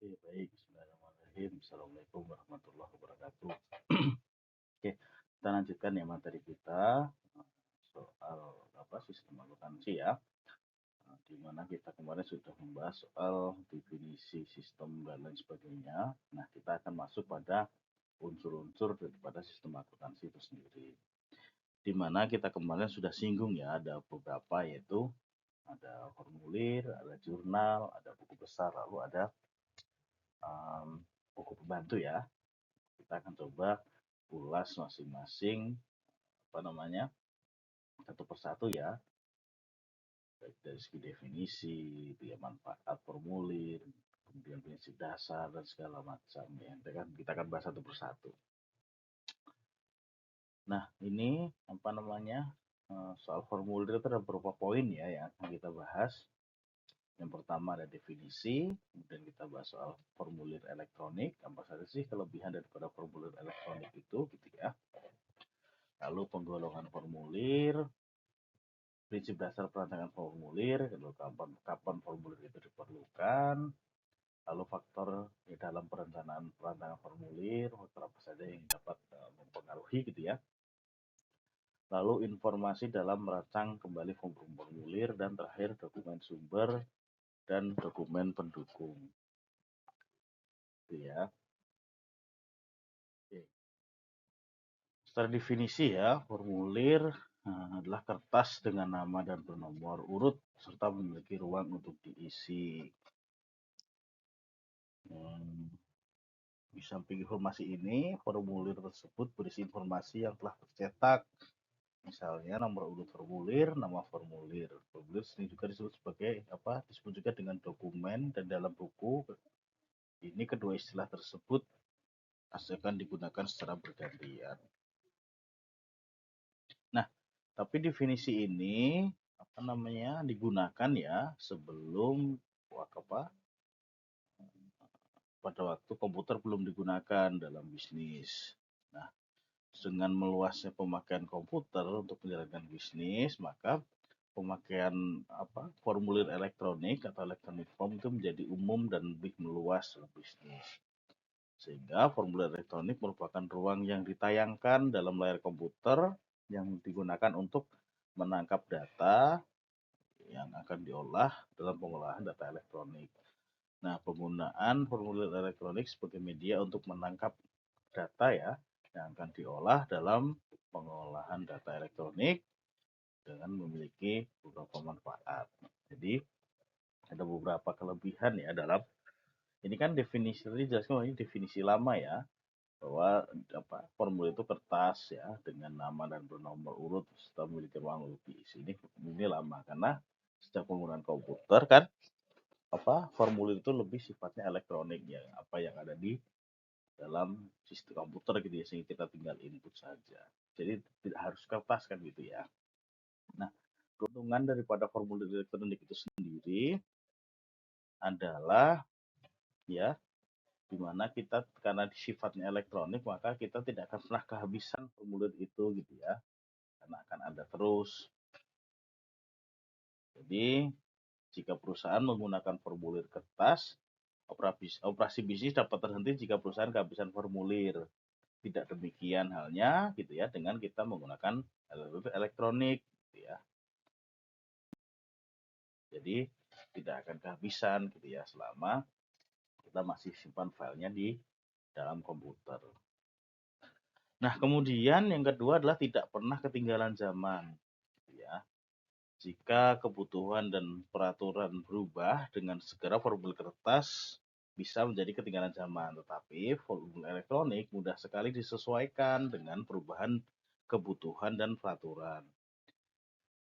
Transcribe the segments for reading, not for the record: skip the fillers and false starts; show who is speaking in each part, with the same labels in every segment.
Speaker 1: Oke, baik. Bismillahirrahmanirrahim. Assalamualaikum warahmatullahi wabarakatuh. Oke, kita lanjutkan ya materi kita soal sistem akuntansi ya. Di mana kita kemarin sudah membahas soal definisi sistem dan lain sebagainya. Nah, kita akan masuk pada unsur-unsur daripada sistem akuntansi itu sendiri. Di mana kita kemarin sudah singgung ya, ada beberapa yaitu ada formulir, ada jurnal, ada buku besar, lalu ada buku pembantu ya. Kita akan coba ulas masing-masing satu persatu ya, baik dari segi definisi, dia manfaat formulir, kemudian prinsip dasar dan segala macam ya. Kita akan bahas satu persatu. Nah, ini soal formulir itu ada beberapa poin ya yang akan kita bahas. Yang pertama ada definisi, kemudian kita bahas soal formulir elektronik, apa saja sih kelebihan daripada formulir elektronik itu gitu ya. Lalu penggolongan formulir, prinsip dasar perancangan formulir, kapan formulir itu diperlukan, lalu faktor di dalam perancangan formulir, faktor apa saja yang dapat mempengaruhi gitu ya. Lalu informasi dalam merancang kembali formulir, dan terakhir dokumen sumber dan dokumen pendukung. Gitu ya. Oke. Secara definisi ya, formulir adalah kertas dengan nama dan bernomor urut serta memiliki ruang untuk diisi. Di samping informasi ini, formulir tersebut berisi informasi yang telah tercetak, misalnya nomor urut formulir, nama formulir. Formulir sering juga disebut sebagai disebut juga dengan dokumen, dan dalam buku ini kedua istilah tersebut akan digunakan secara bergantian. Nah, tapi definisi ini digunakan ya sebelum pada waktu komputer belum digunakan dalam bisnis. Nah, dengan meluasnya pemakaian komputer untuk menjalankan bisnis, maka pemakaian formulir elektronik atau electronic form itu menjadi umum dan lebih meluas dalam bisnis. Sehingga formulir elektronik merupakan ruang yang ditayangkan dalam layar komputer yang digunakan untuk menangkap data yang akan diolah dalam pengolahan data elektronik. Nah, penggunaan formulir elektronik sebagai media untuk menangkap data ya yang akan diolah dalam pengolahan data elektronik dengan memiliki beberapa manfaat. Jadi ada beberapa kelebihan ya dalam ini kan definisi tadi jelaskan ini definisi lama ya, bahwa formulir itu kertas ya dengan nama dan bernomor urut serta memiliki ruang untuk diisi. Ini lama karena sejak penggunaan komputer kan formulir itu lebih sifatnya elektronik ya, apa yang ada di dalam sistem komputer gitu ya, sehingga kita tinggal input saja. Jadi tidak harus kertas kan gitu ya. Nah, keuntungan daripada formulir elektronik itu sendiri adalah ya dimana kita karena sifatnya elektronik maka kita tidak akan pernah kehabisan formulir itu gitu ya, karena akan ada terus. Jadi jika perusahaan menggunakan formulir kertas, operasi bisnis dapat terhenti jika perusahaan kehabisan formulir. Tidak demikian halnya gitu ya dengan kita menggunakan elektronik gitu ya. Jadi tidak akan kehabisan gitu ya selama kita masih simpan filenya di dalam komputer. Nah, kemudian yang kedua adalah tidak pernah ketinggalan zaman gitu ya. Jika kebutuhan dan peraturan berubah, dengan segera formulir kertas bisa menjadi ketinggalan zaman, tetapi formulir elektronik mudah sekali disesuaikan dengan perubahan kebutuhan dan peraturan.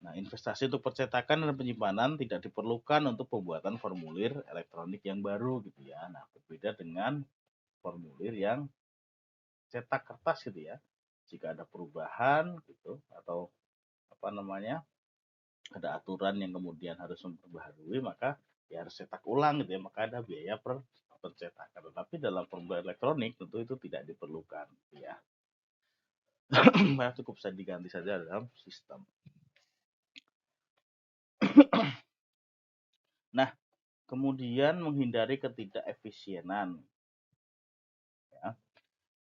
Speaker 1: Nah, investasi untuk percetakan dan penyimpanan tidak diperlukan untuk pembuatan formulir elektronik yang baru gitu ya. Nah, berbeda dengan formulir yang cetak kertas gitu ya. Jika ada perubahan gitu atau ada aturan yang kemudian harus memperbaharui, maka ya harus cetak ulang gitu ya, maka ada biaya per pencetakan. Tetapi dalam formulir elektronik tentu itu tidak diperlukan gitu ya. Cukup bisa diganti saja dalam sistem. Nah, Kemudian menghindari ketidakefisienan, ya,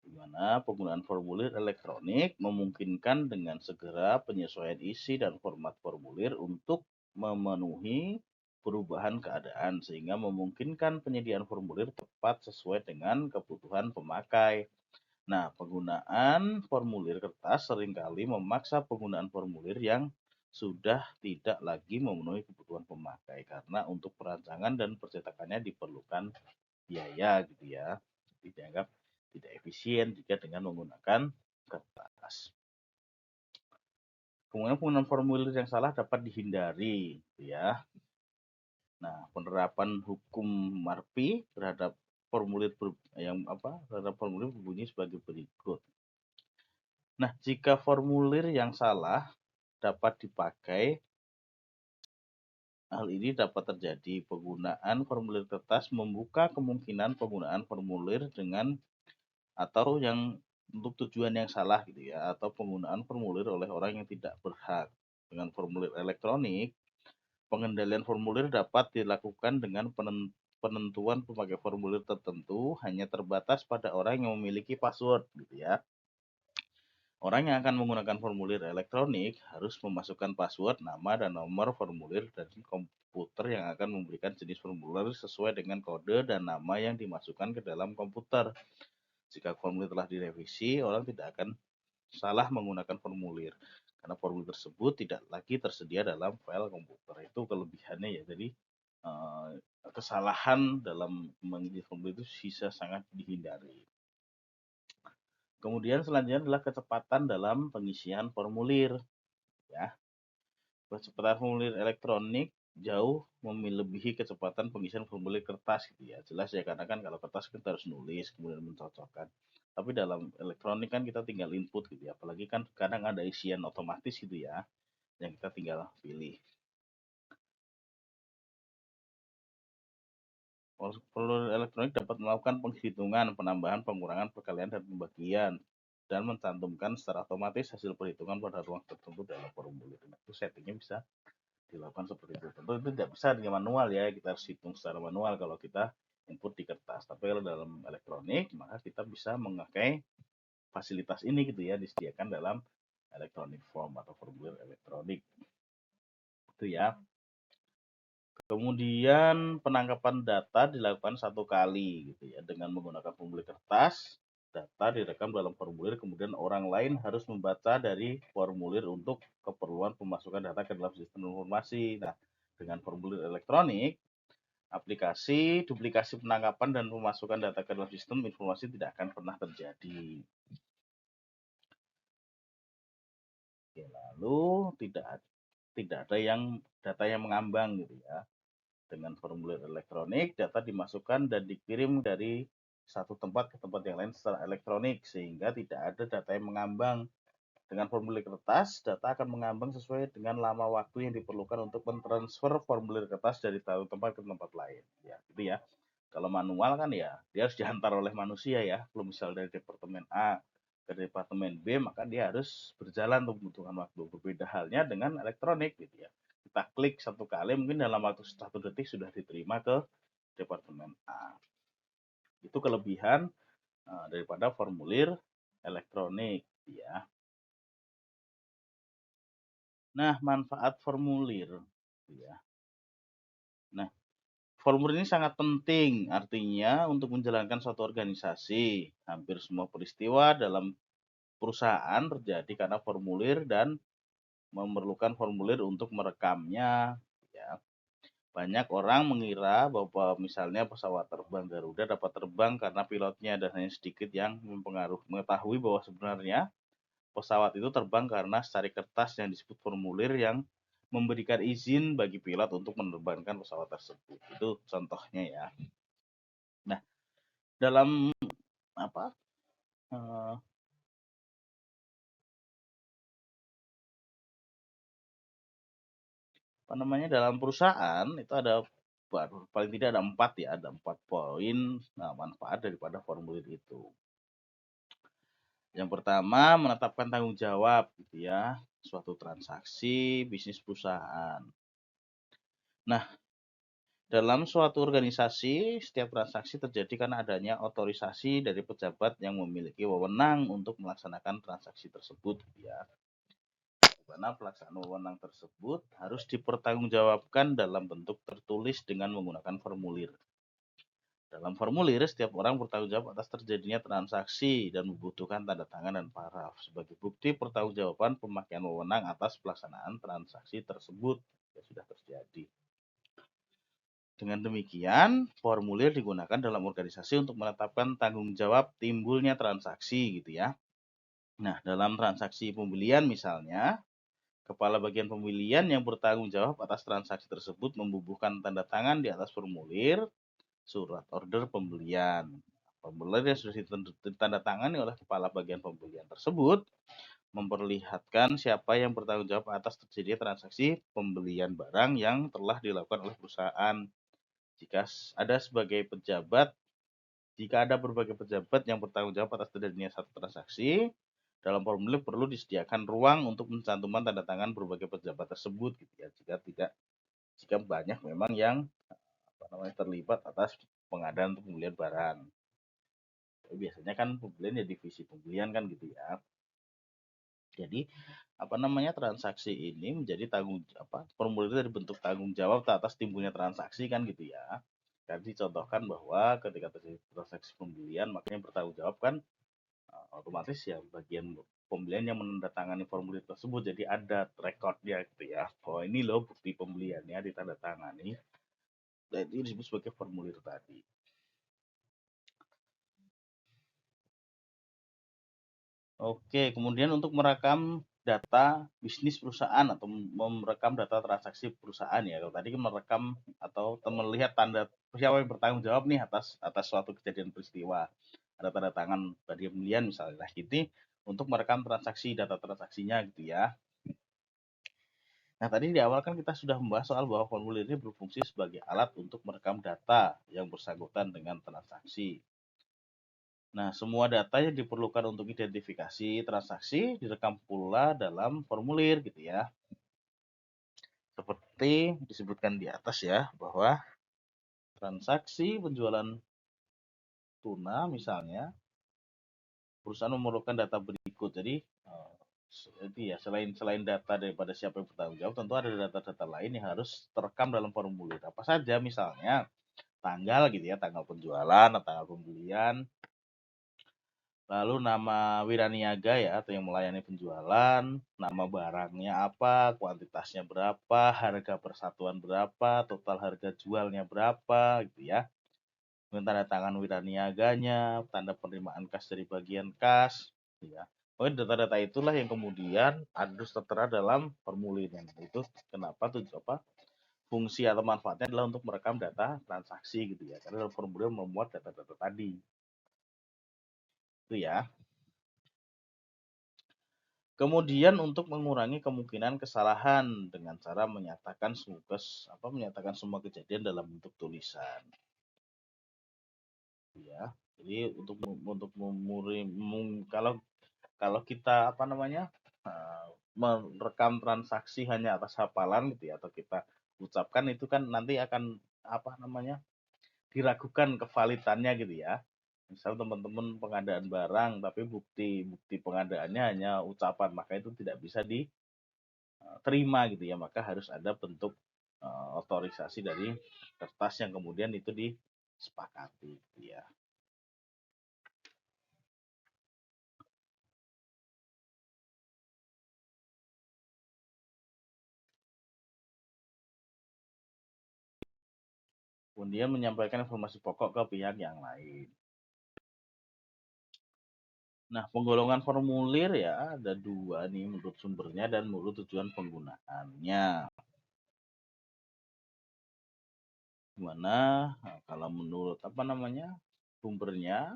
Speaker 1: di mana penggunaan formulir elektronik memungkinkan dengan segera penyesuaian isi dan format formulir untuk memenuhi perubahan keadaan sehingga memungkinkan penyediaan formulir tepat sesuai dengan kebutuhan pemakai. Nah, penggunaan formulir kertas seringkali memaksa penggunaan formulir yang sudah tidak lagi memenuhi kebutuhan pemakai karena untuk perancangan dan percetakannya diperlukan biaya gitu ya. Dianggap tidak efisien jika dengan menggunakan kertas. Kemudian penggunaan formulir yang salah dapat dihindari gitu ya. Nah, penerapan hukum Marpi terhadap formulir berbunyi sebagai berikut. Nah, jika formulir yang salah dapat dipakai, hal ini dapat terjadi. Penggunaan formulir kertas membuka kemungkinan penggunaan formulir dengan atau yang untuk tujuan yang salah gitu ya, atau penggunaan formulir oleh orang yang tidak berhak. Dengan formulir elektronik, pengendalian formulir dapat dilakukan dengan penentuan pemakai formulir tertentu hanya terbatas pada orang yang memiliki password gitu ya. Orang yang akan menggunakan formulir elektronik harus memasukkan password, nama, dan nomor formulir dari komputer yang akan memberikan jenis formulir sesuai dengan kode dan nama yang dimasukkan ke dalam komputer. Jika formulir telah direvisi, orang tidak akan salah menggunakan formulir karena formulir tersebut tidak lagi tersedia dalam file komputer. Itu kelebihannya ya. Jadi kesalahan dalam mengisi formulir itu bisa sangat dihindari. Kemudian selanjutnya adalah kecepatan dalam pengisian formulir. Ya, kecepatan formulir elektronik jauh melebihi kecepatan pengisian formulir kertas gitu ya. Jelas ya, karena kan kalau kertas kita harus nulis kemudian mencocokkan. Tapi dalam elektronik kan kita tinggal input gitu ya. Apalagi kan kadang ada isian otomatis gitu ya, yang kita tinggal pilih. Formulir elektronik dapat melakukan penghitungan, penambahan, pengurangan, perkalian, dan pembagian, dan mencantumkan secara otomatis hasil perhitungan pada ruang tertentu dalam formulir. Itu settingnya bisa dilakukan seperti itu. Tentu itu tidak bisa dengan manual ya, kita harus hitung secara manual kalau kita input di kertas. Tapi kalau dalam elektronik, maka kita bisa memakai fasilitas ini gitu ya, disediakan dalam electronic form atau formulir elektronik. Itu ya. Kemudian penangkapan data dilakukan satu kali gitu ya, dengan menggunakan formulir kertas. Data direkam dalam formulir, kemudian orang lain harus membaca dari formulir untuk keperluan pemasukan data ke dalam sistem informasi. Nah, dengan formulir elektronik, aplikasi duplikasi penangkapan dan pemasukan data ke dalam sistem informasi tidak akan pernah terjadi. Oke, lalu tidak ada yang data yang mengambang gitu ya. Dengan formulir elektronik, data dimasukkan dan dikirim dari satu tempat ke tempat yang lain secara elektronik, sehingga tidak ada data yang mengambang. Dengan formulir kertas, data akan mengambang sesuai dengan lama waktu yang diperlukan untuk mentransfer formulir kertas dari satu tempat ke tempat lain. Ya, gitu ya. Kalau manual kan ya, dia harus diantar oleh manusia ya. Kalau misal dari departemen A ke departemen B, maka dia harus berjalan untuk membutuhkan waktu. Berbeda halnya dengan elektronik gitu ya. Kita klik satu kali, mungkin dalam waktu 1 detik sudah diterima ke departemen A. Itu kelebihan daripada formulir elektronik ya. Nah, manfaat formulir ya. Nah, formulir ini sangat penting, artinya untuk menjalankan suatu organisasi, hampir semua peristiwa dalam perusahaan terjadi karena formulir dan memerlukan formulir untuk merekamnya ya. Banyak orang mengira bahwa misalnya pesawat terbang Garuda dapat terbang karena pilotnya dan hanya sedikit yang mengetahui bahwa sebenarnya pesawat itu terbang karena secari kertas yang disebut formulir yang memberikan izin bagi pilot untuk menerbangkan pesawat tersebut. Itu contohnya ya. Nah, dalam apa? Dalam perusahaan itu ada paling tidak ada 4 ya, ada 4 poin manfaat daripada formulir itu. Yang pertama, menetapkan tanggung jawab gitu ya, suatu transaksi bisnis perusahaan. Nah, Dalam suatu organisasi, setiap transaksi terjadi karena adanya otorisasi dari pejabat yang memiliki wewenang untuk melaksanakan transaksi tersebut, ya. Di mana pelaksanaan wewenang tersebut harus dipertanggungjawabkan dalam bentuk tertulis dengan menggunakan formulir. Dalam formulir, setiap orang bertanggung jawab atas terjadinya transaksi dan membutuhkan tanda tangan dan paraf sebagai bukti pertanggungjawaban pemakaian wewenang atas pelaksanaan transaksi tersebut yang sudah terjadi. Dengan demikian, formulir digunakan dalam organisasi untuk menetapkan tanggung jawab timbulnya transaksi gitu ya. Nah, dalam transaksi pembelian misalnya, kepala bagian pembelian yang bertanggung jawab atas transaksi tersebut membubuhkan tanda tangan di atas formulir surat order pembelian. Formulir yang sudah ditandatangani oleh kepala bagian pembelian tersebut memperlihatkan siapa yang bertanggung jawab atas terjadinya transaksi pembelian barang yang telah dilakukan oleh perusahaan. Jika ada berbagai pejabat yang bertanggung jawab atas terjadinya satu transaksi, dalam formulir perlu disediakan ruang untuk mencantumkan tanda tangan berbagai pejabat tersebut gitu ya. Jika banyak memang yang terlibat atas pengadaan untuk pembelian barang. Biasanya kan pembelian ya divisi pembelian kan gitu ya. Jadi transaksi ini menjadi formulir dari bentuk tanggung jawab atas timbulnya transaksi kan gitu ya. Jadi contohkan bahwa ketika terjadi transaksi pembelian makanya bertanggung jawab kan otomatis ya bagian pembelian yang menandatangani formulir tersebut, jadi ada rekodnya gitu ya. Oh ini loh bukti pembeliannya ditandatangani. Dan itu disebut sebagai formulir tadi. Oke, kemudian untuk merekam data bisnis perusahaan atau merekam data transaksi perusahaan ya. Kalau tadi kan merekam atau melihat tanda siapa yang bertanggung jawab nih atas suatu kejadian peristiwa. Ada tanda tangan tadi pembelian misalnya. Nah, ini untuk merekam transaksi data transaksinya gitu ya. Nah, tadi di awal kan kita sudah membahas soal bahwa formulir ini berfungsi sebagai alat untuk merekam data yang bersangkutan dengan transaksi. Nah, semua data yang diperlukan untuk identifikasi transaksi direkam pula dalam formulir gitu ya. Seperti disebutkan di atas ya, bahwa transaksi penjualan tuna misalnya, perusahaan memerlukan data berikut. Jadi ya selain data daripada siapa yang bertanggung jawab, tentu ada data-data lain yang harus terekam dalam formulir. Apa saja misalnya tanggal gitu ya, tanggal penjualan, tanggal pembelian, lalu nama wiraniaga ya atau yang melayani penjualan, nama barangnya apa, kuantitasnya berapa, harga persatuan berapa, total harga jualnya berapa gitu ya. Tanda tangan wiraniaganya, tanda penerimaan kas dari bagian kas gitu ya. Pokoknya data-data itulah yang kemudian harus tertera dalam formulirnya. Itu kenapa fungsi atau manfaatnya adalah untuk merekam data transaksi gitu ya. Karena dalam formulir memuat data-data tadi. Itu ya. Kemudian untuk mengurangi kemungkinan kesalahan dengan cara menyatakan semua kejadian dalam bentuk tulisan. Ya, jadi untuk kalau kita merekam transaksi hanya atas hafalan gitu ya, atau kita ucapkan itu kan nanti akan diragukan kevalitannya gitu ya. Misal teman-teman pengadaan barang tapi bukti pengadaannya hanya ucapan, maka itu tidak bisa diterima gitu ya. Maka harus ada bentuk otorisasi dari kertas yang kemudian itu disepakati gitu ya. Kemudian menyampaikan informasi pokok ke pihak yang lain. Nah, penggolongan formulir ya ada dua nih, menurut sumbernya dan menurut tujuan penggunaannya. Gimana? Nah, kalau menurut sumbernya,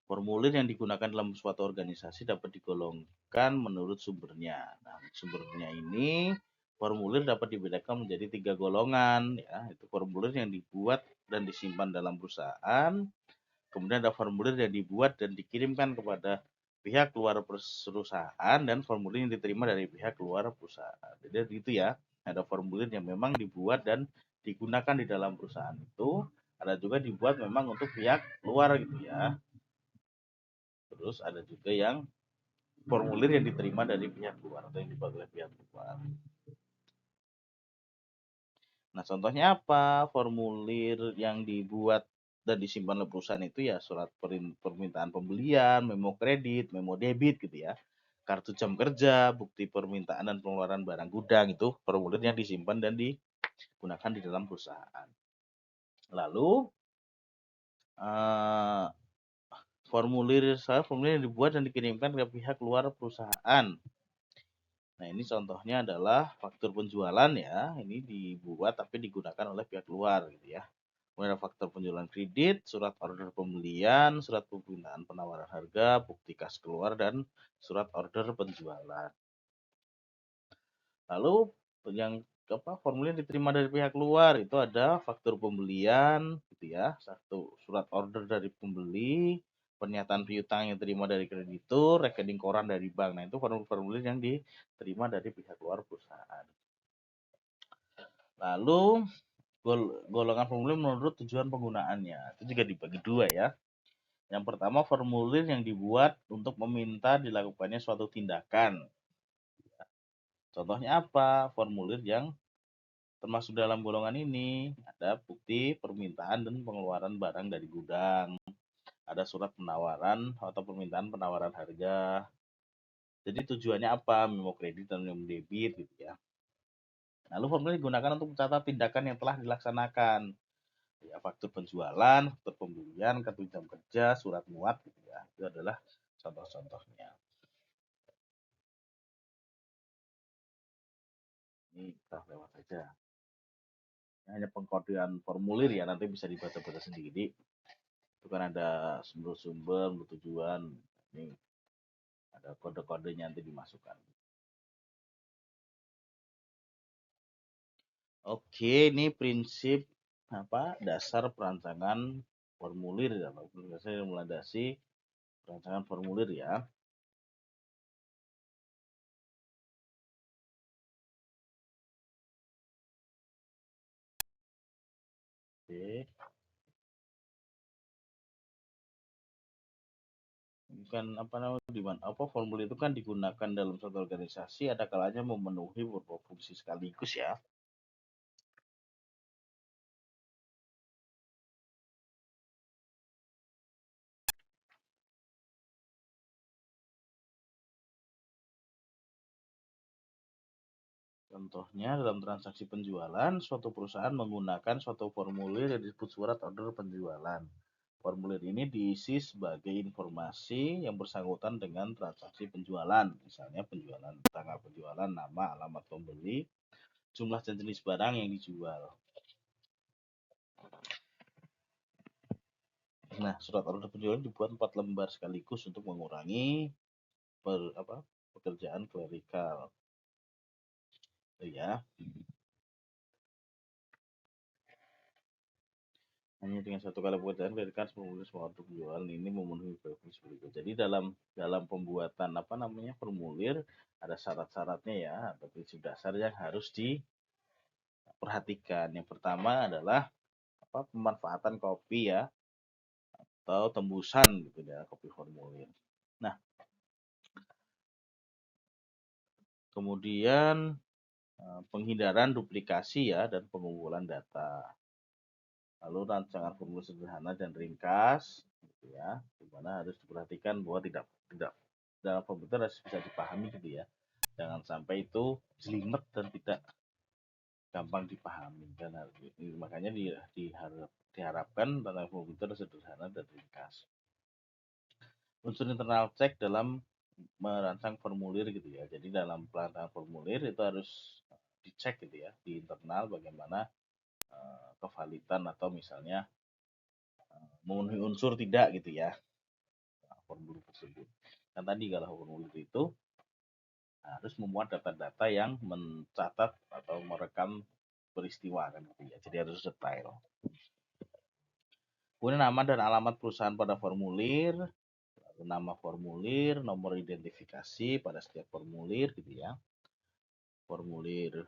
Speaker 1: formulir yang digunakan dalam suatu organisasi dapat digolongkan menurut sumbernya. Nah, sumbernya ini formulir dapat dibedakan menjadi 3 golongan ya, itu formulir yang dibuat dan disimpan dalam perusahaan. Kemudian ada formulir yang dibuat dan dikirimkan kepada pihak luar perusahaan dan formulir yang diterima dari pihak luar perusahaan. Jadi itu ya, ada formulir yang memang dibuat dan digunakan di dalam perusahaan itu, ada juga dibuat memang untuk pihak luar gitu ya. Terus ada juga yang formulir yang diterima dari pihak luar atau yang dibuat oleh pihak luar. Nah, contohnya apa? Formulir yang dibuat dan disimpan oleh perusahaan itu ya surat permintaan pembelian, memo kredit, memo debit gitu ya. Kartu jam kerja, bukti permintaan dan pengeluaran barang gudang itu formulir yang disimpan dan digunakan di dalam perusahaan. Lalu formulir yang dibuat dan dikirimkan ke pihak luar perusahaan. Nah, ini contohnya adalah faktur penjualan ya. Ini dibuat tapi digunakan oleh pihak luar gitu ya. Kemudian ada faktur penjualan kredit, surat order pembelian, surat permintaan penawaran harga, bukti kas keluar, dan surat order penjualan. Lalu yang formulir diterima dari pihak luar itu ada faktur pembelian gitu ya, satu surat order dari pembeli, pernyataan piutang yang diterima dari kreditur, rekening koran dari bank. Nah, itu formulir yang diterima dari pihak luar perusahaan. Lalu golongan formulir menurut tujuan penggunaannya. Itu juga dibagi dua ya. Yang pertama, formulir yang dibuat untuk meminta dilakukannya suatu tindakan. Contohnya apa? Formulir yang termasuk dalam golongan ini ada bukti permintaan dan pengeluaran barang dari gudang, ada surat penawaran atau permintaan penawaran harga. Jadi tujuannya apa? Memo kredit dan memo debit gitu ya. Lalu formulir digunakan untuk mencatat tindakan yang telah dilaksanakan. Ya, faktur penjualan, faktur pembelian, kartu jam kerja, surat muat gitu ya. Itu adalah contoh-contohnya. Ini kita lewat saja. Ini hanya pengkodean formulir ya, nanti bisa dibaca-baca sendiri. Itu kan ada sumber-sumber, tujuan. Ini ada kode-kodenya nanti dimasukkan. Oke, ini prinsip dasar perancangan formulir ya, dasar melandasi perancangan formulir ya. Oke. Kan formulir itu kan digunakan dalam suatu organisasi, ada kalanya memenuhi beberapa fungsi sekaligus ya. Contohnya dalam transaksi penjualan, suatu perusahaan menggunakan suatu formulir yang disebut surat order penjualan. Formulir ini diisi sebagai informasi yang bersangkutan dengan transaksi penjualan, misalnya penjualan, tanggal penjualan, nama, alamat pembeli, jumlah dan jenis barang yang dijual. Nah, surat order penjualan dibuat 4 lembar sekaligus untuk mengurangi pekerjaan klerikal. Ya. Hanya dengan satu kali pekerjaan klerikal formulir semua order penjualan ini memenuhi fungsi berikut. Jadi dalam pembuatan formulir ada syarat-syaratnya ya, ada prinsip dasar yang harus diperhatikan. Yang pertama adalah pemanfaatan kopi ya, atau tembusan gitu ya, kopi formulir. Nah, kemudian penghindaran duplikasi ya dan pengumpulan data. Lalu rancangan formulir sederhana dan ringkas, gitu ya, dimana harus diperhatikan bahwa tidak dalam komputer harus bisa dipahami gitu ya. Jangan sampai itu jelimet dan tidak gampang dipahami. Dan makanya diharapkan rancangan komputer sederhana dan ringkas. Unsur internal check dalam merancang formulir gitu ya. Jadi dalam perancangan formulir itu harus dicek gitu ya di internal bagaimana kevalidan atau misalnya memenuhi unsur tidak gitu ya formulir tersebut. Dan tadi kalau formulir itu harus memuat data-data yang mencatat atau merekam peristiwa kan gitu ya. Jadi harus detail. Kemudian nama dan alamat perusahaan pada formulir, nama formulir, nomor identifikasi pada setiap formulir gitu ya. Formulir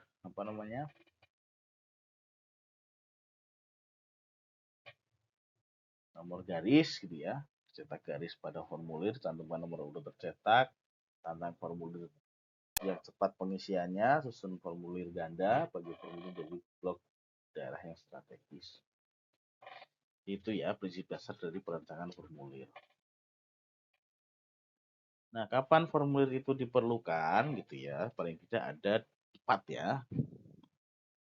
Speaker 1: nomor garis gitu ya, cetak garis pada formulir, cantumkan nomor urut tercetak, tantang formulir yang cepat pengisiannya, susun formulir ganda, bagi formulir jadi blok daerah yang strategis. Itu ya prinsip dasar dari perencanaan formulir. Nah, kapan formulir itu diperlukan gitu ya? Paling tidak ada 4 ya.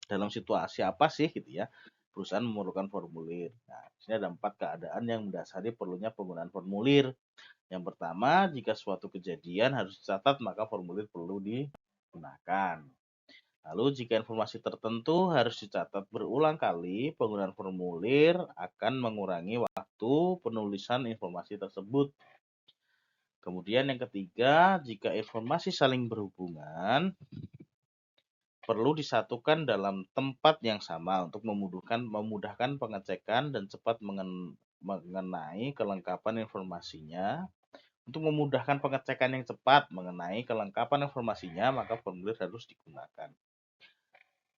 Speaker 1: Dalam situasi apa sih gitu ya? Perusahaan memerlukan formulir. Nah, di sini ada 4 keadaan yang mendasari perlunya penggunaan formulir. Yang pertama, jika suatu kejadian harus dicatat, maka formulir perlu digunakan. Lalu, jika informasi tertentu harus dicatat berulang kali, penggunaan formulir akan mengurangi waktu penulisan informasi tersebut. Kemudian yang ketiga, jika informasi saling berhubungan, perlu disatukan dalam tempat yang sama untuk memudahkan pengecekan dan cepat mengenai kelengkapan informasinya. Untuk memudahkan pengecekan yang cepat mengenai kelengkapan informasinya, maka formulir harus digunakan.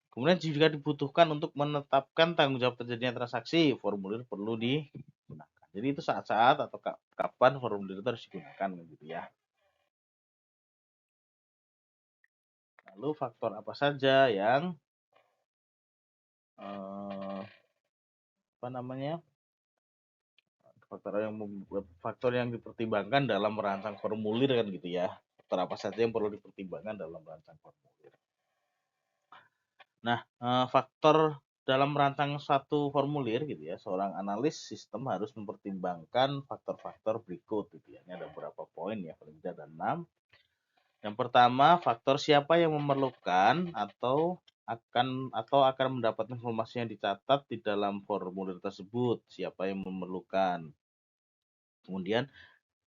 Speaker 1: Kemudian jika dibutuhkan untuk menetapkan tanggung jawab terjadinya transaksi, formulir perlu digunakan. Jadi itu saat-saat atau kapan formulir itu harus digunakan gitu ya. Lalu faktor apa saja yang faktor yang dipertimbangkan dalam merancang formulir kan gitu ya. Faktor apa saja yang perlu dipertimbangkan dalam merancang formulir. Nah, faktor dalam merancang satu formulir gitu ya, seorang analis sistem harus mempertimbangkan faktor-faktor berikut gitu ya. Ini ada beberapa poin ya, paling tidak ada 6. Yang pertama, faktor siapa yang memerlukan atau akan mendapat informasi yang dicatat di dalam formulir tersebut, siapa yang memerlukan. Kemudian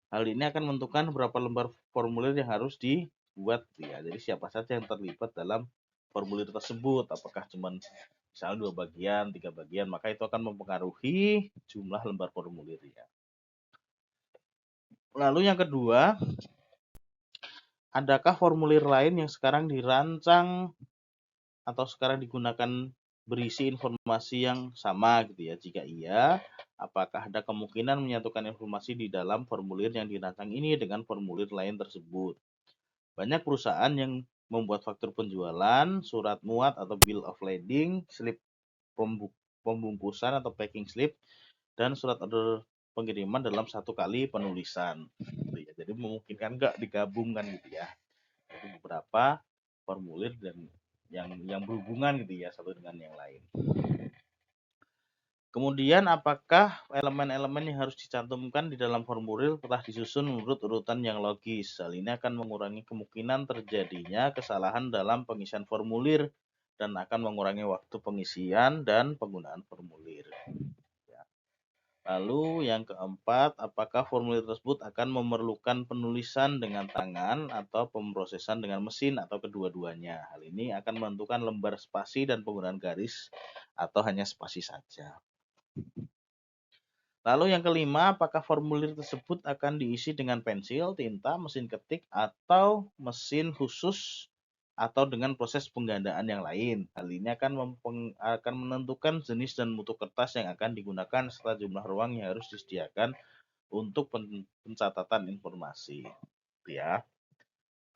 Speaker 1: hal ini akan menentukan berapa lembar formulir yang harus dibuat ya. Jadi siapa saja yang terlibat dalam formulir tersebut, apakah cuma misalnya 2 bagian, 3 bagian, maka itu akan mempengaruhi jumlah lembar formulir ya. Lalu yang kedua, adakah formulir lain yang sekarang dirancang atau sekarang digunakan berisi informasi yang sama gitu ya. Jika iya, apakah ada kemungkinan menyatukan informasi di dalam formulir yang dirancang ini dengan formulir lain tersebut? Banyak perusahaan yang membuat faktur penjualan, surat muat atau bill of lading, slip pembungkusan atau packing slip, dan surat order pengiriman dalam satu kali penulisan. Jadi memungkinkan nggak digabungkan gitu ya. Jadi beberapa formulir dan yang berhubungan gitu ya satu dengan yang lain. Kemudian apakah elemen-elemen yang harus dicantumkan di dalam formulir telah disusun menurut urutan yang logis? Hal ini akan mengurangi kemungkinan terjadinya kesalahan dalam pengisian formulir dan akan mengurangi waktu pengisian dan penggunaan formulir. Lalu yang keempat, apakah formulir tersebut akan memerlukan penulisan dengan tangan atau pemrosesan dengan mesin atau kedua-duanya? Hal ini akan menentukan lembar spasi dan penggunaan garis atau hanya spasi saja. Lalu yang kelima, apakah formulir tersebut akan diisi dengan pensil, tinta, mesin ketik, atau mesin khusus atau dengan proses penggandaan yang lain. Hal ini akan menentukan jenis dan mutu kertas yang akan digunakan serta jumlah ruang yang harus disediakan untuk pencatatan informasi. Ya.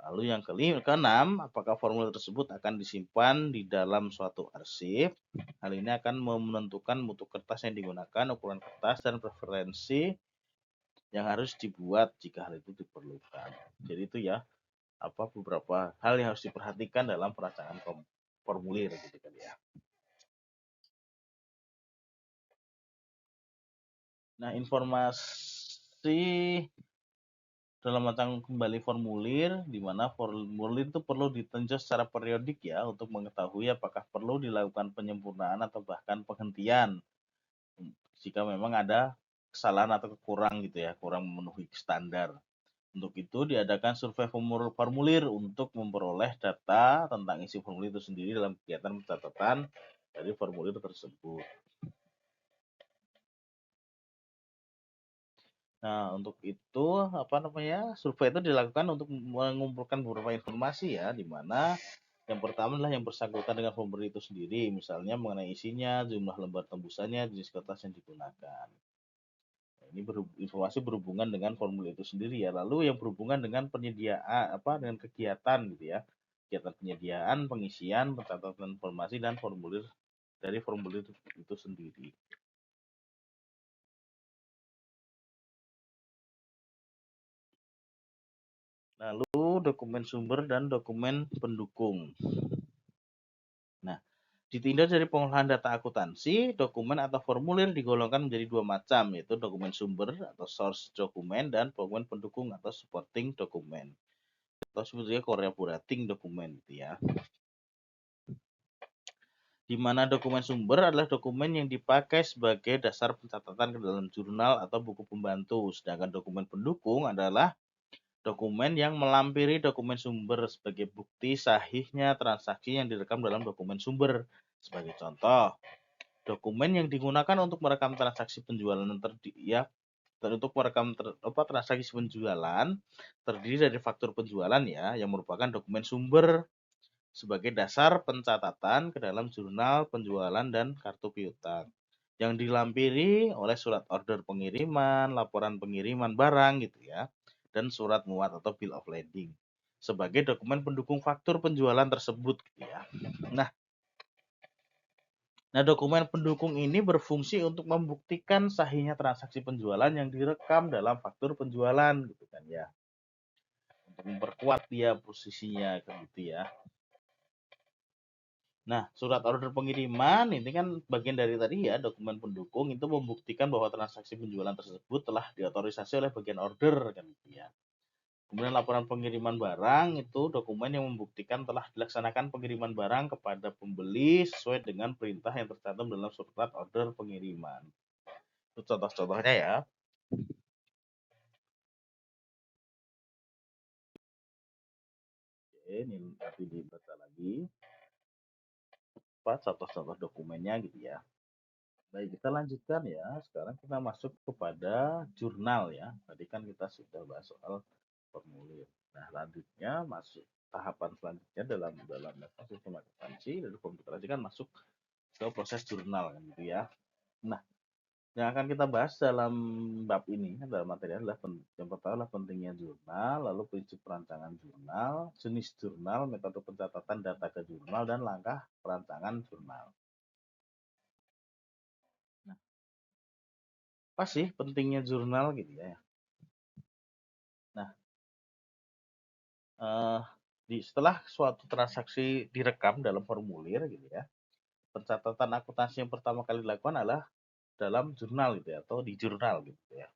Speaker 1: Lalu yang keenam, apakah formulir tersebut akan disimpan di dalam suatu arsip? Hal ini akan menentukan mutu kertas yang digunakan, ukuran kertas, dan preferensi yang harus dibuat jika hal itu diperlukan. Jadi itu ya beberapa hal yang harus diperhatikan dalam perancangan formulir gitu kan ya. Nah, informasi dalam merancang kembali formulir, di mana formulir itu perlu ditinjau secara periodik ya untuk mengetahui apakah perlu dilakukan penyempurnaan atau bahkan penghentian jika memang ada kesalahan atau kurang gitu ya, kurang memenuhi standar. Untuk itu diadakan survei formulir untuk memperoleh data tentang isi formulir itu sendiri dalam kegiatan pencatatan dari formulir tersebut. Nah, untuk itu survei itu dilakukan untuk mengumpulkan beberapa informasi ya, di mana yang pertama adalah yang bersangkutan dengan formulir itu sendiri, misalnya mengenai isinya, jumlah lembar tembusannya, jenis kertas yang digunakan. Ini informasi berhubungan dengan formulir itu sendiri ya. Lalu yang berhubungan dengan penyediaan dengan kegiatan gitu ya. Kegiatan penyediaan, pengisian, pencatatan informasi dan formulir dari formulir itu sendiri. Lalu dokumen sumber dan dokumen pendukung. Nah, ditinjau dari pengolahan data akuntansi, dokumen atau formulir digolongkan menjadi dua macam, yaitu dokumen sumber atau source dokumen dan dokumen pendukung atau supporting dokumen. Atau sebetulnya corroborating dokumen gitu ya. Di mana dokumen sumber adalah dokumen yang dipakai sebagai dasar pencatatan ke dalam jurnal atau buku pembantu, sedangkan dokumen pendukung adalah dokumen yang melampiri dokumen sumber sebagai bukti sahihnya transaksi yang direkam dalam dokumen sumber. Sebagai contoh, dokumen yang digunakan untuk merekam transaksi penjualan untuk merekam transaksi penjualan terdiri dari faktur penjualan ya, yang merupakan dokumen sumber sebagai dasar pencatatan ke dalam jurnal penjualan dan kartu piutang yang dilampiri oleh surat order pengiriman, laporan pengiriman barang gitu ya, dan surat muat atau bill of lading sebagai dokumen pendukung faktur penjualan tersebut gitu ya. Nah, dokumen pendukung ini berfungsi untuk membuktikan sahihnya transaksi penjualan yang direkam dalam faktur penjualan gitu kan ya. Untuk memperkuat dia posisinya gitu ya. Nah, surat order pengiriman ini kan bagian dari tadi ya, dokumen pendukung itu membuktikan bahwa transaksi penjualan tersebut telah diotorisasi oleh bagian order kan gitu ya. Kemudian laporan pengiriman barang itu dokumen yang membuktikan telah dilaksanakan pengiriman barang kepada pembeli sesuai dengan perintah yang tercantum dalam surat order pengiriman. Itu contoh-contohnya ya. Oke, ini nanti dibaca lagi contoh-contoh dokumennya gitu ya. Baik, kita lanjutkan ya. Sekarang kita masuk kepada jurnal ya. Tadi kan kita sudah bahas soal formulir. Nah, selanjutnya masuk tahapan selanjutnya dalam sistem akuntansi dari komputer kan masuk ke proses jurnal kan gitu ya. Nah, yang akan kita bahas dalam bab ini dalam materi adalah yang pertama adalah pentingnya jurnal, lalu prinsip perancangan jurnal, jenis jurnal, metode pencatatan data ke jurnal, dan langkah perancangan jurnal. Nah, apa sih pentingnya jurnal gitu ya? Nah, setelah suatu transaksi direkam dalam formulir gitu ya, pencatatan akuntansi yang pertama kali dilakukan adalah dalam jurnal gitu ya, atau di jurnal gitu ya.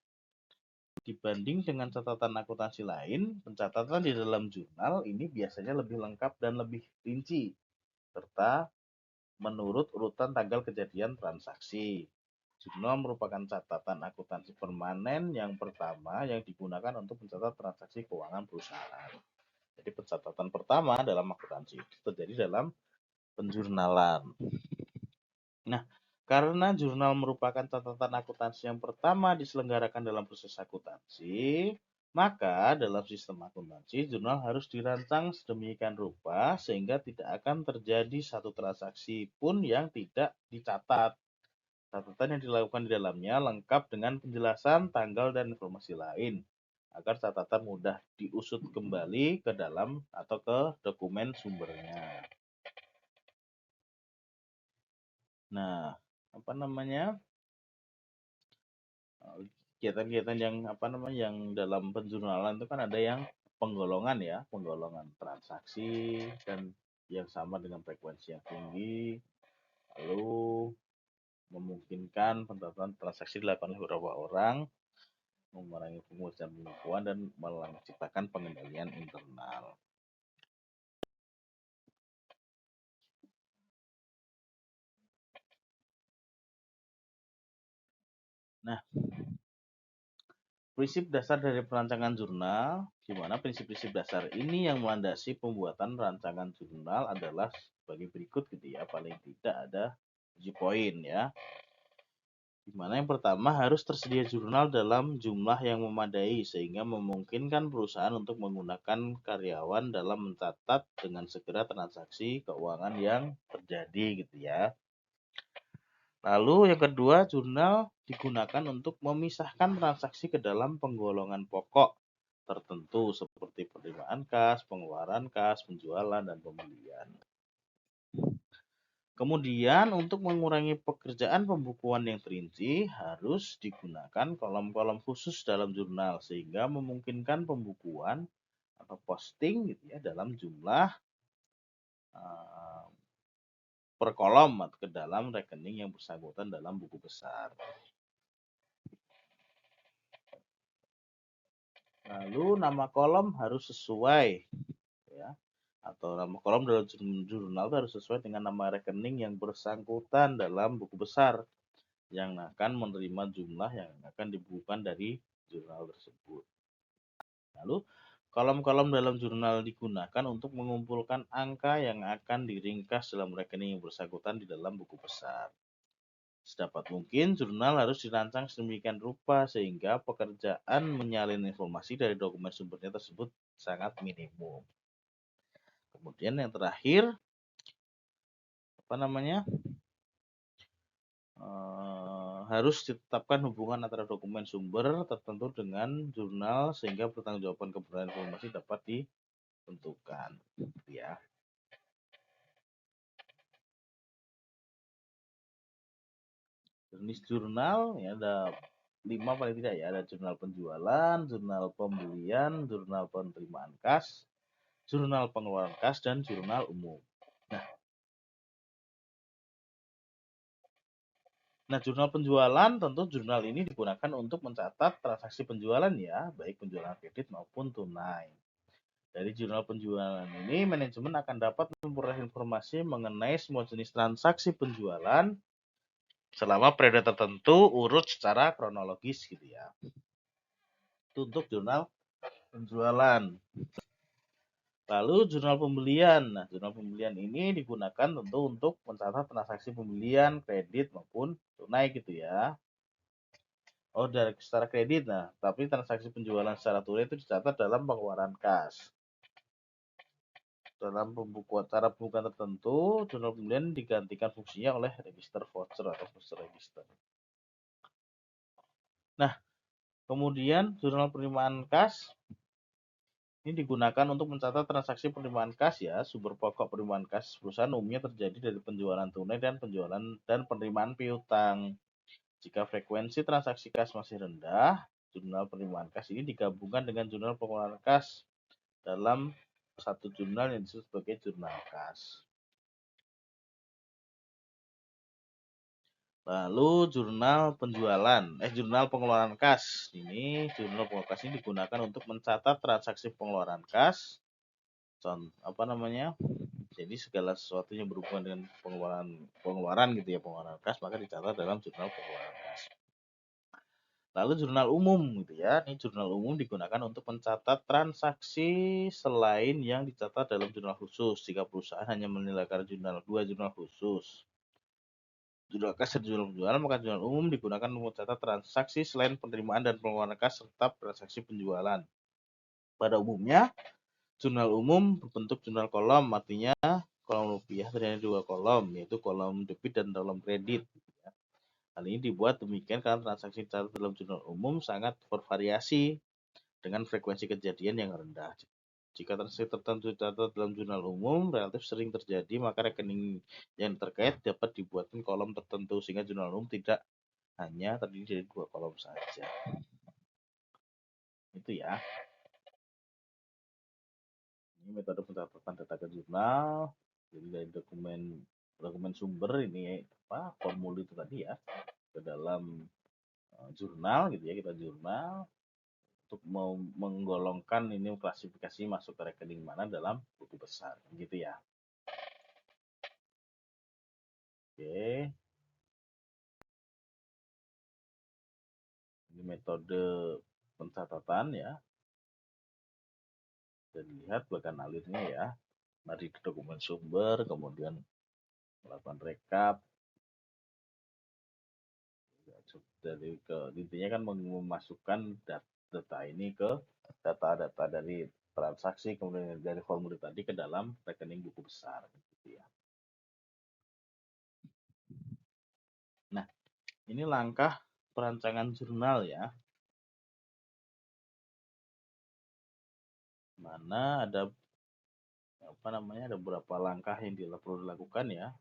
Speaker 1: Dibanding dengan catatan akuntansi lain, pencatatan di dalam jurnal ini biasanya lebih lengkap dan lebih rinci, serta menurut urutan tanggal kejadian transaksi. Jurnal merupakan catatan akuntansi permanen yang pertama yang digunakan untuk mencatat transaksi keuangan perusahaan. Jadi pencatatan pertama dalam akuntansi itu terjadi dalam penjurnalan. Nah, karena jurnal merupakan catatan akuntansi yang pertama diselenggarakan dalam proses akuntansi, maka dalam sistem akuntansi jurnal harus dirancang sedemikian rupa sehingga tidak akan terjadi satu transaksi pun yang tidak dicatat. Catatan yang dilakukan di dalamnya lengkap dengan penjelasan tanggal dan informasi lain agar catatan mudah diusut kembali ke dalam atau ke dokumen sumbernya. Nah, kegiatan-kegiatan yang dalam penjurnalan itu kan ada yang penggolongan ya, penggolongan transaksi dan yang sama dengan frekuensi yang tinggi, lalu memungkinkan pencatatan transaksi dilakukan oleh beberapa orang, mengurangi pengurusan penipuan dan menciptakan pengendalian internal. Nah, prinsip dasar dari perancangan jurnal, di mana prinsip-prinsip dasar ini yang melandasi pembuatan rancangan jurnal adalah sebagai berikut gitu ya, paling tidak ada 7 poin ya. Di mana yang pertama harus tersedia jurnal dalam jumlah yang memadai sehingga memungkinkan perusahaan untuk menggunakan karyawan dalam mencatat dengan segera transaksi keuangan yang terjadi gitu ya. Lalu yang kedua, jurnal digunakan untuk memisahkan transaksi ke dalam penggolongan pokok tertentu seperti penerimaan kas, pengeluaran kas, penjualan, dan pembelian. Kemudian untuk mengurangi pekerjaan pembukuan yang terinci harus digunakan kolom-kolom khusus dalam jurnal sehingga memungkinkan pembukuan atau posting gitu ya dalam jumlah per kolom atau ke dalam rekening yang bersangkutan dalam buku besar. Lalu nama kolom harus sesuai ya, atau nama kolom dalam jurnal itu harus sesuai dengan nama rekening yang bersangkutan dalam buku besar yang akan menerima jumlah yang akan dibukukan dari jurnal tersebut. Lalu kolom-kolom dalam jurnal digunakan untuk mengumpulkan angka yang akan diringkas dalam rekening yang bersangkutan di dalam buku besar. Sedapat mungkin, jurnal harus dirancang sedemikian rupa sehingga pekerjaan menyalin informasi dari dokumen sumbernya tersebut sangat minimum. Kemudian yang terakhir, harus ditetapkan hubungan antara dokumen sumber tertentu dengan jurnal sehingga pertanggungjawaban kebenaran informasi dapat ditentukan. Ya. Jenis jurnal ya ada 5 paling tidak ya, ada jurnal penjualan, jurnal pembelian, jurnal penerimaan kas, jurnal pengeluaran kas, dan jurnal umum. Nah, jurnal penjualan tentu jurnal ini digunakan untuk mencatat transaksi penjualan ya, baik penjualan kredit maupun tunai. Dari jurnal penjualan ini, manajemen akan dapat memperoleh informasi mengenai semua jenis transaksi penjualan selama periode tertentu urut secara kronologis gitu ya. Itu untuk jurnal penjualan. Lalu jurnal pembelian. Nah, jurnal pembelian ini digunakan tentu untuk mencatat transaksi pembelian kredit maupun tunai gitu ya. Oh, dari secara kredit. Nah, tapi transaksi penjualan secara tunai itu dicatat dalam pengeluaran kas. Dalam cara pembukuan tertentu, jurnal pembelian digantikan fungsinya oleh register voucher atau voucher register. Nah, kemudian jurnal penerimaan kas ini digunakan untuk mencatat transaksi penerimaan kas ya. Sumber pokok penerimaan kas perusahaan umumnya terjadi dari penjualan tunai dan penjualan dan penerimaan piutang. Jika frekuensi transaksi kas masih rendah, jurnal penerimaan kas ini digabungkan dengan jurnal pengeluaran kas dalam satu jurnal yang disebut sebagai jurnal kas. Lalu jurnal penjualan, jurnal pengeluaran kas. Ini jurnal pengeluaran kas ini digunakan untuk mencatat transaksi pengeluaran kas. Jadi segala sesuatu yang berhubungan dengan pengeluaran gitu ya, pengeluaran kas maka dicatat dalam jurnal pengeluaran kas. Lalu jurnal umum gitu ya. Ini jurnal umum digunakan untuk mencatat transaksi selain yang dicatat dalam jurnal khusus. Jika perusahaan hanya menyelenggarakan dua jurnal khusus, jurnal kas dan jurnal penjualan, maka jurnal umum digunakan untuk mencatat transaksi selain penerimaan dan pengeluaran kas serta transaksi penjualan. Pada umumnya, jurnal umum berbentuk jurnal kolom, artinya kolom rupiah terdiri 2 kolom, yaitu kolom debit dan kolom kredit. Hal ini dibuat demikian karena transaksi dicatat dalam jurnal umum sangat bervariasi dengan frekuensi kejadian yang rendah. Jika transaksi tertentu dicatat dalam jurnal umum relatif sering terjadi, maka rekening yang terkait dapat dibuatkan kolom tertentu sehingga jurnal umum tidak hanya terdiri dari 2 kolom saja. Itu ya. Ini metode pencatatan data ke jurnal. Jadi dari dokumen sumber ini formulir itu tadi ya ke dalam jurnal gitu ya, kita jurnal untuk menggolongkan ini klasifikasi masuk ke rekening mana dalam buku besar gitu ya. Oke. Ini metode pencatatan ya. Dan lihat bagian alirnya ya. Dari dokumen sumber, kemudian melakukan rekap. Dari intinya kan memasukkan data ini ke data-data dari transaksi kemudian dari formulir tadi ke dalam rekening buku besar gitu ya. Nah, Ini langkah perancangan jurnal ya. Mana ada ada beberapa langkah yang perlu dilakukan ya,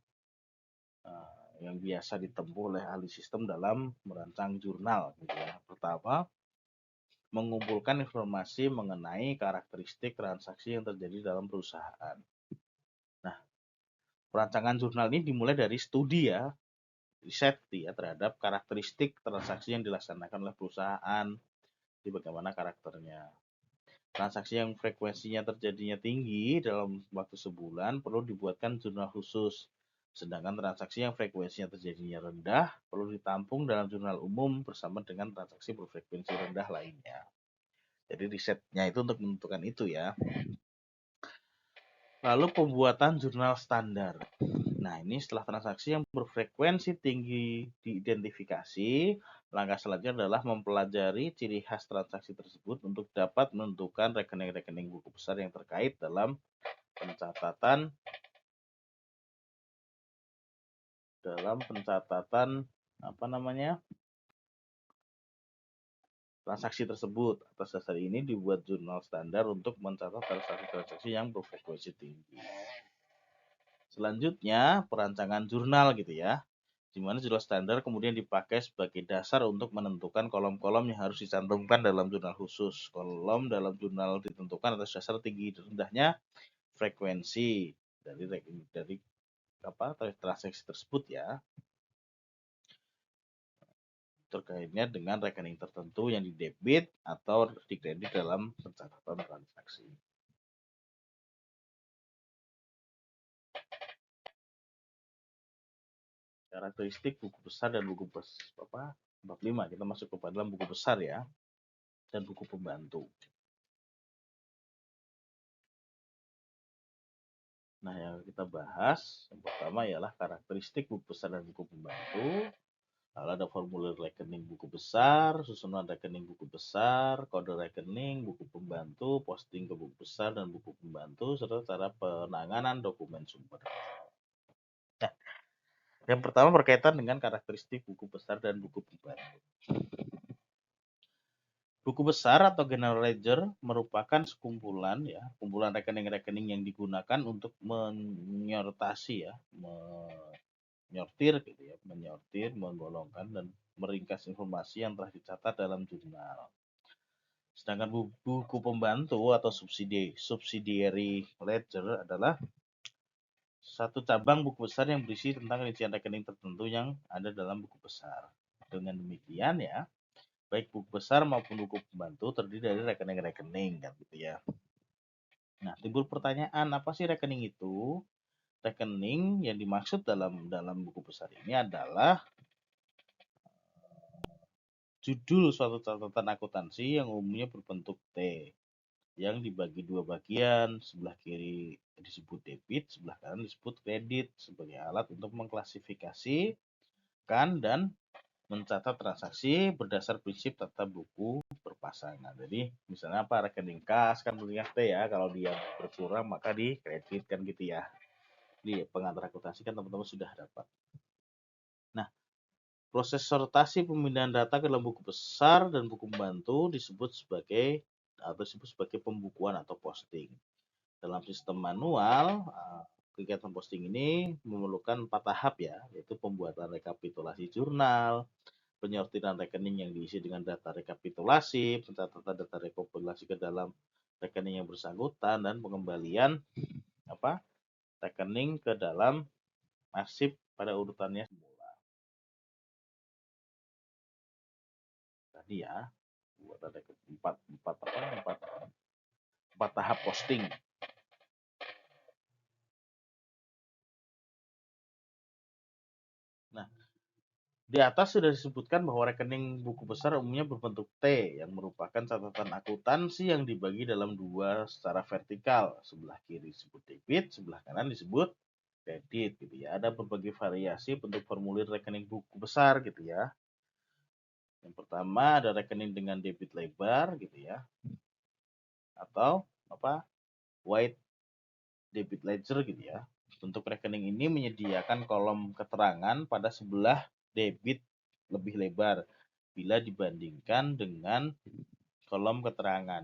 Speaker 1: yang biasa ditempuh oleh ahli sistem dalam merancang jurnal gitu ya. Pertama, mengumpulkan informasi mengenai karakteristik transaksi yang terjadi dalam perusahaan. Nah, perancangan jurnal ini dimulai dari studi ya, riset ya terhadap karakteristik transaksi yang dilaksanakan oleh perusahaan, di bagaimana karakternya. Transaksi yang frekuensinya terjadinya tinggi dalam waktu sebulan perlu dibuatkan jurnal khusus. Sedangkan transaksi yang frekuensinya terjadinya rendah perlu ditampung dalam jurnal umum bersama dengan transaksi berfrekuensi rendah lainnya. Jadi risetnya itu untuk menentukan itu ya. Lalu pembuatan jurnal standar. Nah, ini setelah transaksi yang berfrekuensi tinggi diidentifikasi, langkah selanjutnya adalah mempelajari ciri khas transaksi tersebut untuk dapat menentukan rekening-rekening buku besar yang terkait dalam pencatatan transaksi tersebut. Atas dasar ini dibuat jurnal standar untuk mencatat transaksi-transaksi yang berfrekuensi tinggi. Selanjutnya, perancangan jurnal gitu ya, di mana jurnal standar kemudian dipakai sebagai dasar untuk menentukan kolom-kolom yang harus dicantumkan dalam jurnal khusus. Kolom dalam jurnal ditentukan atas dasar tinggi dan rendahnya frekuensi dari transaksi tersebut ya, terkaitnya dengan rekening tertentu yang didebit atau dikredit dalam pencatatan transaksi. Karakteristik buku besar dan buku 45, kita masuk ke dalam buku besar ya, dan buku pembantu. Nah, yang kita bahas yang pertama ialah karakteristik buku besar dan buku pembantu. Lalu ada formulir rekening buku besar, susunan rekening buku besar, kode rekening, buku pembantu, posting ke buku besar dan buku pembantu, serta cara penanganan dokumen sumber. Nah, yang pertama berkaitan dengan karakteristik buku besar dan buku pembantu. Buku besar atau general ledger merupakan sekumpulan ya, kumpulan rekening-rekening yang digunakan untuk menyortasi ya, menyortir gitu ya, menyortir, menggolongkan dan meringkas informasi yang telah dicatat dalam jurnal. Sedangkan buku pembantu atau subsidiary ledger adalah satu cabang buku besar yang berisi tentang rincian rekening tertentu yang ada dalam buku besar. Dengan demikian ya, baik buku besar maupun buku pembantu terdiri dari rekening-rekening kan gitu ya. Nah, timbul pertanyaan, apa sih rekening itu? Rekening yang dimaksud dalam buku besar ini adalah judul suatu catatan akuntansi yang umumnya berbentuk T yang dibagi dua bagian, sebelah kiri disebut debit, sebelah kanan disebut kredit sebagai alat untuk mengklasifikasikan dan mencatat transaksi berdasar prinsip tata buku berpasangan. Jadi misalnya apa, rekening kas kan punya T ya, kalau dia berkurang maka dikreditkan gitu ya. Di pengantar akuntansi kan teman-teman sudah dapat. Nah, proses sortasi pemindahan data ke dalam buku besar dan buku pembantu disebut sebagai pembukuan atau posting. Dalam sistem manual, kegiatan posting ini memerlukan 4 tahap ya, yaitu pembuatan rekapitulasi jurnal, penyortiran rekening yang diisi dengan data rekapitulasi, pencatatan data rekapitulasi ke dalam rekening yang bersangkutan, dan pengembalian rekening ke dalam arsip pada urutannya semula. Tadi ya, buat ada empat tahap posting. Nah, di atas sudah disebutkan bahwa rekening buku besar umumnya berbentuk T yang merupakan catatan akuntansi yang dibagi dalam dua secara vertikal. Sebelah kiri disebut debit, sebelah kanan disebut kredit gitu ya. Ada berbagai variasi bentuk formulir rekening buku besar gitu ya. Yang pertama ada rekening dengan debit lebar gitu ya. Atau white debit ledger gitu ya. Bentuk rekening ini menyediakan kolom keterangan pada sebelah debit lebih lebar bila dibandingkan dengan kolom keterangan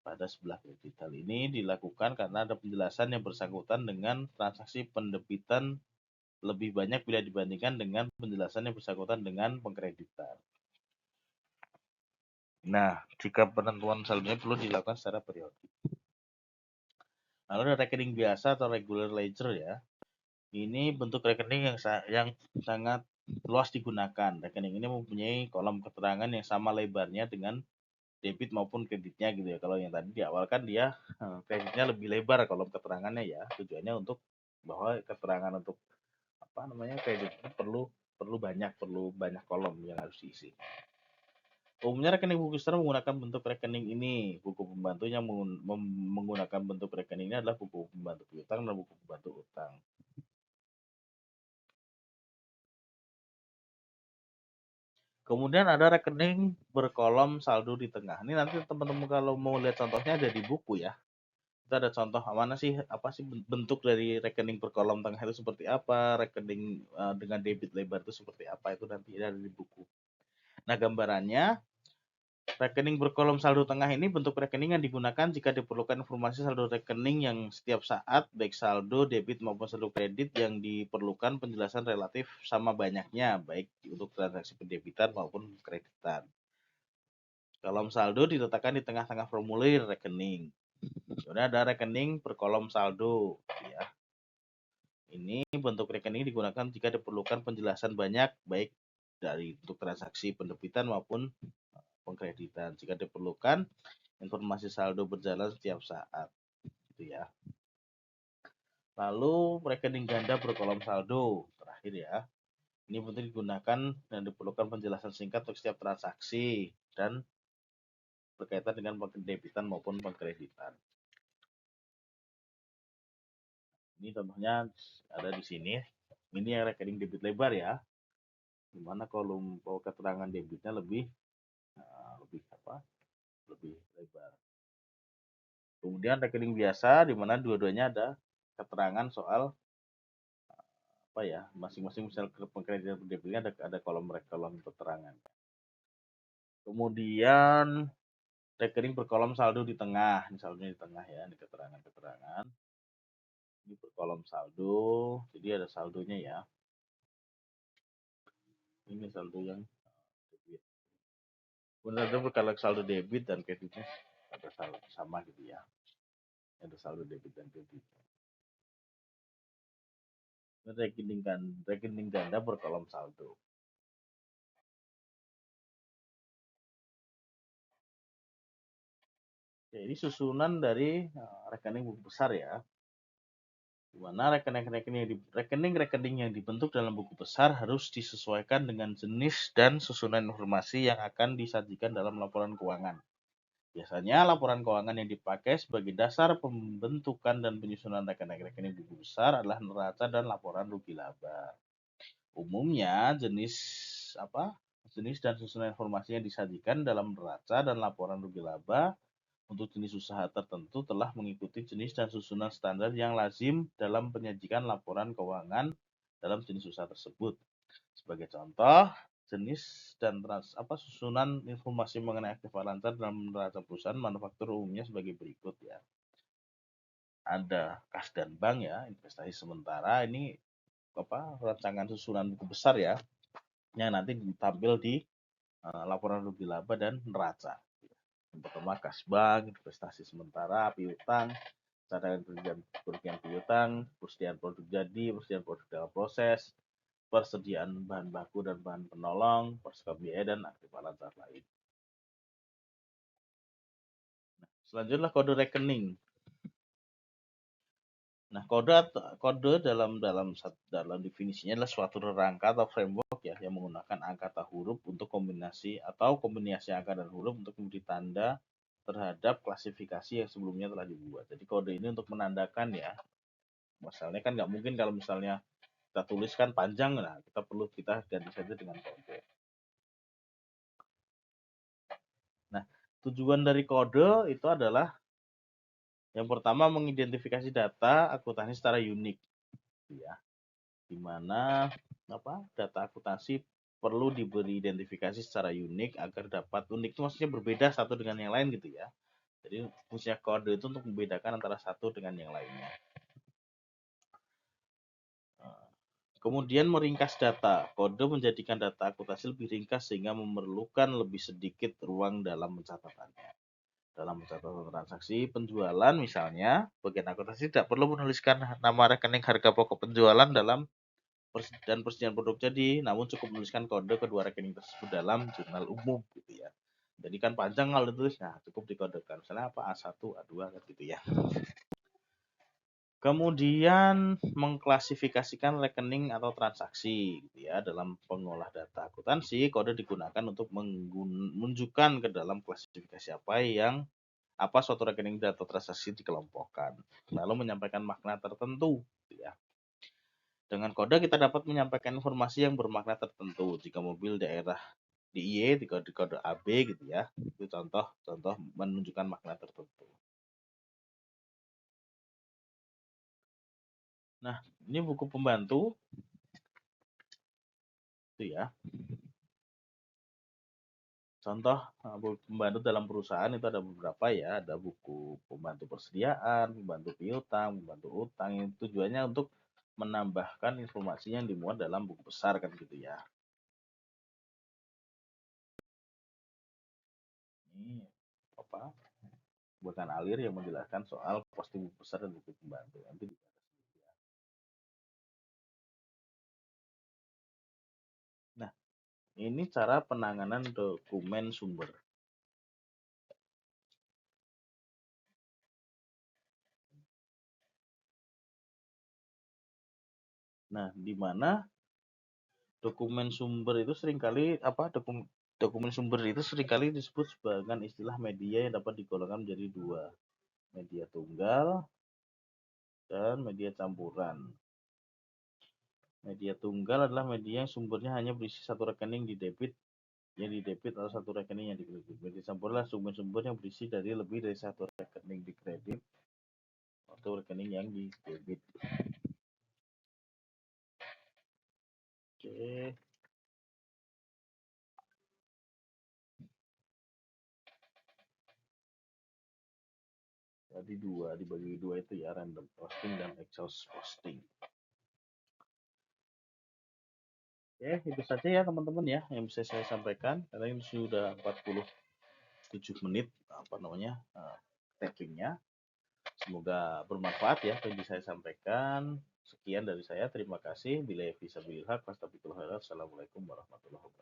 Speaker 1: pada sebelah kredit. Hal ini dilakukan karena ada penjelasan yang bersangkutan dengan transaksi pendebitan lebih banyak bila dibandingkan dengan penjelasan yang bersangkutan dengan pengkreditan. Nah, jika penentuan saldonya perlu dilakukan secara periodik. Lalu ada rekening biasa atau regular ledger ya. Ini bentuk rekening yang sangat luas digunakan. Rekening ini mempunyai kolom keterangan yang sama lebarnya dengan debit maupun kreditnya gitu ya. Kalau yang tadi di awal kan dia kreditnya lebih lebar kolom keterangannya ya. Tujuannya untuk bahwa keterangan untuk kredit itu perlu banyak kolom yang harus diisi. Umumnya rekening buku besar menggunakan bentuk rekening ini. Buku pembantu yang menggunakan bentuk rekening ini adalah buku pembantu piutang dan buku pembantu utang. Kemudian ada rekening berkolom saldo di tengah. Ini nanti teman-teman kalau mau lihat contohnya ada di buku ya. Kita ada contoh mana sih, apa sih bentuk dari rekening berkolom tengah itu seperti apa, rekening dengan debit lebar itu seperti apa, itu nanti ada di buku. Nah, gambarannya rekening berkolom saldo tengah ini bentuk rekening yang digunakan jika diperlukan informasi saldo rekening yang setiap saat, baik saldo debit maupun saldo kredit yang diperlukan penjelasan relatif sama banyaknya, baik untuk transaksi pendebitan maupun kreditan. Kolom saldo diletakkan di tengah-tengah formulir rekening. Kemudian ada rekening berkolom saldo. Ya. Ini bentuk rekening digunakan jika diperlukan penjelasan banyak, baik dari untuk transaksi pendebitan maupun pengkreditan. Jika diperlukan informasi saldo berjalan setiap saat, gitu ya. Lalu rekening ganda berkolom saldo terakhir ya. Ini penting digunakan dan diperlukan penjelasan singkat untuk setiap transaksi dan berkaitan dengan pendebitan maupun pengkreditan. Ini contohnya ada di sini. Ini yang rekening debit lebar ya. Dimana kolom keterangan debitnya lebih lebar. Kemudian rekening biasa di mana dua-duanya ada keterangan soal masing-masing misal pengkreditan debitnya ada kolom keterangan. Kemudian rekening berkolom saldo di tengah, ini saldonya di tengah ya, di keterangan-keterangan. Ini berkolom saldo, jadi ada saldonya ya. Ini saldo yang debit. Kemudian ada berkolom saldo debit dan kreditnya ada saldo sama gitu ya. Ada saldo debit dan kredit. Rekening ganda berkolom saldo. Ya, ini susunan dari rekening buku besar ya. Di mana rekening-rekening yang dibentuk dalam buku besar harus disesuaikan dengan jenis dan susunan informasi yang akan disajikan dalam laporan keuangan. Biasanya laporan keuangan yang dipakai sebagai dasar pembentukan dan penyusunan rekening-rekening buku besar adalah neraca dan laporan rugi laba. Umumnya jenis dan susunan informasi yang disajikan dalam neraca dan laporan rugi laba untuk jenis usaha tertentu telah mengikuti jenis dan susunan standar yang lazim dalam penyajikan laporan keuangan dalam jenis usaha tersebut. Sebagai contoh, jenis dan susunan informasi mengenai aktiva lancar dalam neraca perusahaan manufaktur umumnya sebagai berikut ya. Ada kas dan bank ya, investasi sementara, ini rancangan susunan buku besar ya, yang nanti ditampil di laporan rugi laba dan neraca. Yang pertama kas bank, investasi sementara, piutang, cadangan kerugian piutang, persediaan produk jadi, persediaan produk dalam proses, persediaan bahan baku dan bahan penolong, persekap biaya, dan aktiva lancar lain. Nah, selanjutnya kode rekening. Nah, kode dalam definisinya adalah suatu rangka atau framework ya yang menggunakan angka atau huruf untuk kombinasi angka dan huruf untuk memberi tanda terhadap klasifikasi yang sebelumnya telah dibuat. Jadi kode ini untuk menandakan ya. Misalnya kan nggak mungkin kalau misalnya kita tuliskan panjang, nah kita ganti saja dengan kode. Nah, tujuan dari kode itu adalah yang pertama mengidentifikasi data akuntansi secara unik, ya, di mana data akuntansi perlu diberi identifikasi secara unik agar dapat unik itu maksudnya berbeda satu dengan yang lain gitu ya. Jadi fungsinya kode itu untuk membedakan antara satu dengan yang lainnya. Kemudian meringkas data. Kode menjadikan data akuntansi lebih ringkas sehingga memerlukan lebih sedikit ruang dalam pencatatannya. Dalam pencatatan transaksi penjualan misalnya, bagian akuntansi tidak perlu menuliskan nama rekening harga pokok penjualan dan persediaan produk jadi, namun cukup menuliskan kode kedua rekening tersebut dalam jurnal umum gitu ya. Jadi kan panjang kalau ditulis, nah cukup dikodekan. Misalnya apa A1, A2 kan gitu ya. Kemudian mengklasifikasikan rekening atau transaksi gitu ya. Dalam pengolah data akuntansi, kode digunakan untuk menunjukkan ke dalam klasifikasi apa suatu rekening atau transaksi dikelompokkan, lalu menyampaikan makna tertentu gitu ya. Dengan kode kita dapat menyampaikan informasi yang bermakna tertentu. Jika mobil daerah di Y, di kode AB gitu ya. Itu contoh menunjukkan makna tertentu. Nah, ini buku pembantu itu ya. Contoh buku pembantu dalam perusahaan itu ada beberapa ya, ada buku pembantu persediaan, pembantu piutang, pembantu utang. Yang tujuannya untuk menambahkan informasi yang dimuat dalam buku besar kan gitu ya. Ini apa? Buatan alir yang menjelaskan soal posting buku besar dan buku pembantu. Nanti nah, ini cara penanganan dokumen sumber. Nah, di mana dokumen sumber itu seringkali dokumen sumber itu seringkali disebut sebagai istilah media yang dapat digolongkan menjadi dua, media tunggal dan media campuran. Media tunggal adalah media yang sumbernya hanya berisi satu rekening yang didebit atau satu rekening yang dikredit. Media campuran adalah sumber-sumber yang berisi dari lebih dari satu rekening dikredit atau rekening yang didebit. Oke. Tadi dibagi dua itu ya, random posting dan exhaust posting. Oke, itu saja ya teman-teman ya yang bisa saya sampaikan. Karena ini sudah 47 menit tappingnya. Semoga bermanfaat ya yang bisa saya sampaikan. Sekian dari saya, terima kasih. Bila bisa bilhaq, Assalamualaikum warahmatullahi wabarakatuh.